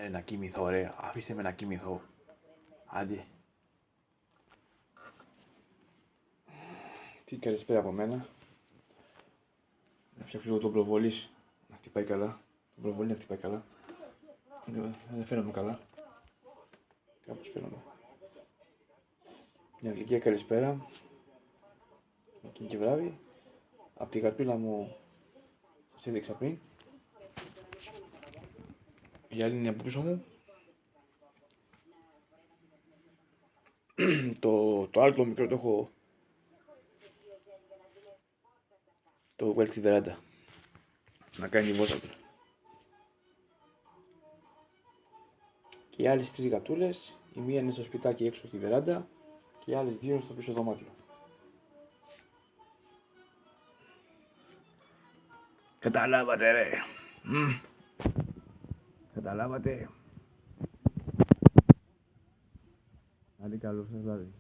Να κοιμηθώ ρε, αφήστε με να κοιμηθώ. Άντε. Τι καλησπέρα από μένα. Να φτιάξω λίγο τον προβολής να χτυπάει καλά. Τον προβολή να χτυπάει καλά. Δεν φαίνομαι καλά. Κάπως φαίνομαι. Μια γλυκιά καλησπέρα. Εκείνη και βράδυ. Από τη γατούλα μου σας έδειξα πριν. Η άλλη είναι από πίσω μου. το άλλο το μικρό το έχω. Το έχω βγάλει στη βεράντα. Να κάνει τη βότα του. Και οι άλλες 3 γατούλες, η μία είναι στο σπιτάκι έξω στη βεράντα και οι άλλες 2 είναι στο πίσω δωμάτιο. Καταλάβατε ρε. Καταλάβατε. Άντε καλό σας βράδυ.